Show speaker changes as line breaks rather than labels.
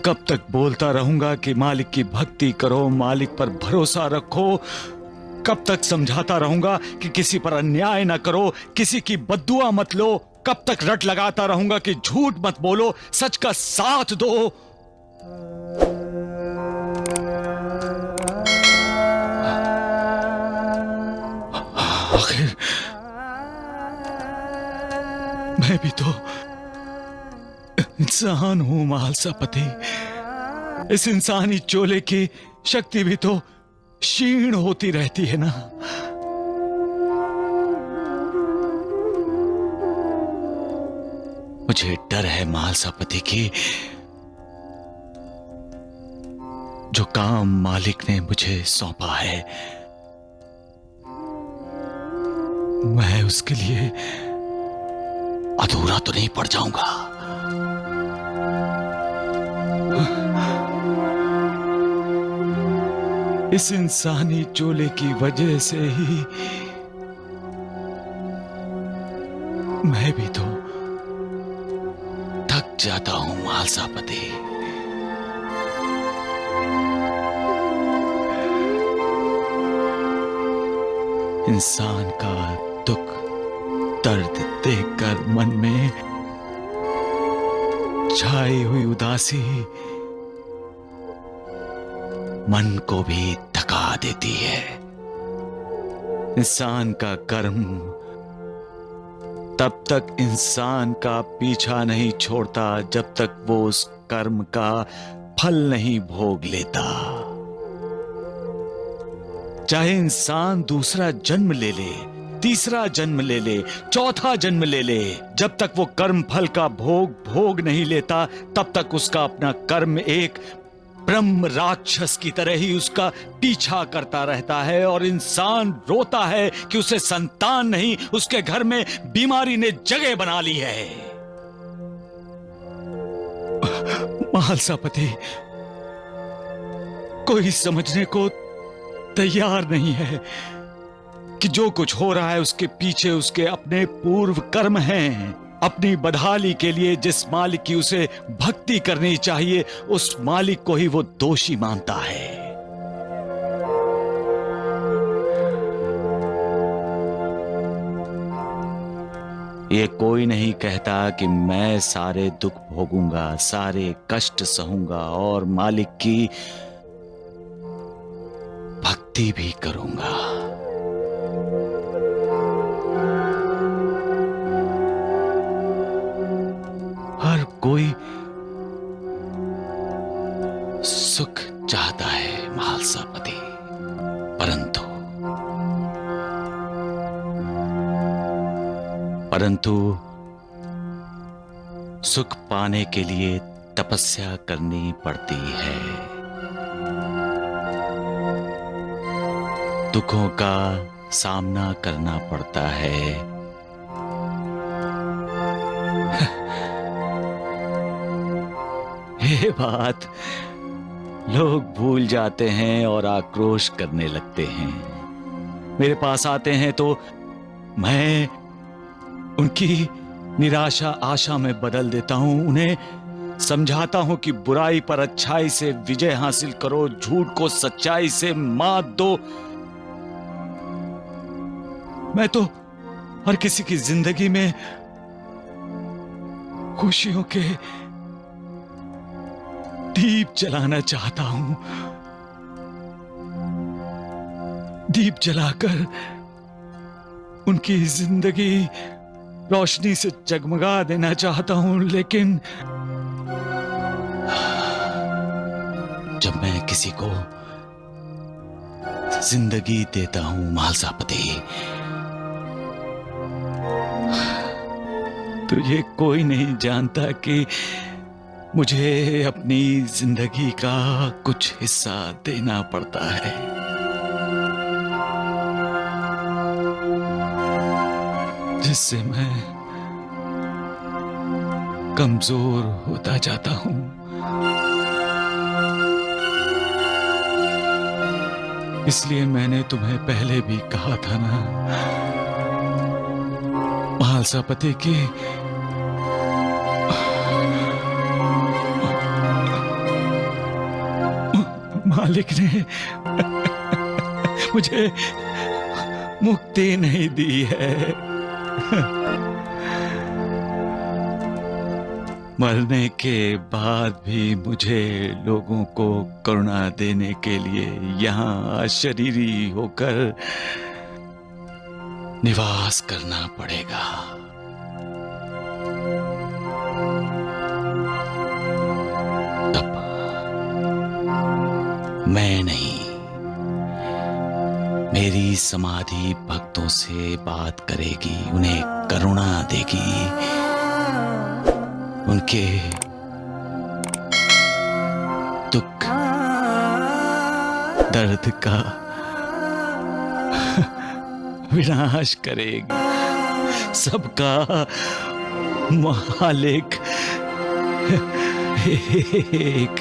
कब तक बोलता रहूंगा कि मालिक की भक्ति करो, मालिक पर भरोसा रखो? कब तक समझाता रहूंगा कि किसी पर अन्याय ना करो, किसी की बद्दुआ मत लो? कब तक रट लगाता रहूंगा कि झूठ मत बोलो, सच का साथ दो? आखिर मैं भी तो इंसान हूं महालसापति। इस इंसानी चोले की शक्ति भी तो क्षीण होती रहती है ना। मुझे डर है महालसापति की जो काम मालिक ने मुझे सौंपा है, मैं उसके लिए अधूरा तो नहीं पड़ जाऊंगा। इस इंसानी चोले की वजह से ही मैं भी तो थक जाता हूं महालसापति। इंसान का दुख दर्द देखकर मन में छाई हुई उदासी मन को भी थका देती है। इंसान का कर्म तब तक इंसान का पीछा नहीं छोड़ता जब तक वो उस कर्म का फल नहीं भोग लेता। चाहे इंसान दूसरा जन्म ले ले, तीसरा जन्म ले ले, चौथा जन्म ले ले, जब तक वो कर्म फल का भोग नहीं लेता तब तक उसका अपना कर्म एक ब्रह्म राक्षस की तरह ही उसका पीछा करता रहता है। और इंसान रोता है कि उसे संतान नहीं, उसके घर में बीमारी ने जगह बना ली है। महालसापति, कोई समझने को तैयार नहीं है कि जो कुछ हो रहा है उसके पीछे उसके अपने पूर्व कर्म हैं। अपनी बदहाली के लिए जिस मालिक की उसे भक्ति करनी चाहिए उस मालिक को ही वो दोषी मानता है। ये कोई नहीं कहता कि मैं सारे दुख भोगूंगा, सारे कष्ट सहूंगा और मालिक की भक्ति भी करूंगा। हर कोई सुख चाहता है महालसापति, परंतु सुख पाने के लिए तपस्या करनी पड़ती है। दुखों का सामना करना पड़ता है। ये बात लोग भूल जाते हैं और आक्रोश करने लगते हैं। मेरे पास आते हैं तो मैं उनकी निराशा आशा में बदल देता हूं। उन्हें समझाता हूं कि बुराई पर अच्छाई से विजय हासिल करो, झूठ को सच्चाई से मात दो। मैं तो हर किसी की जिंदगी में खुशियों के दीप जलाना चाहता हूं। दीप जलाकर उनकी जिंदगी रोशनी से जगमगा देना चाहता हूं। लेकिन जब मैं किसी को जिंदगी देता हूं महालसापति, तो ये कोई नहीं जानता कि मुझे अपनी जिंदगी का कुछ हिस्सा देना पड़ता है। जिससे मैं कमजोर होता जाता हूं। इसलिए मैंने तुम्हें पहले भी कहा था ना महालसापति की मालिक ने मुझे मुक्ति नहीं दी है। मरने के बाद भी मुझे लोगों को करुणा देने के लिए यहाँ अशरीरी होकर निवास करना पड़ेगा। तब मैं नहीं, मेरी समाधि भक्तों से बात करेगी, उन्हें करुणा देगी, उनके दुख दर्द का विनाश करेगी। सबका मालिक एक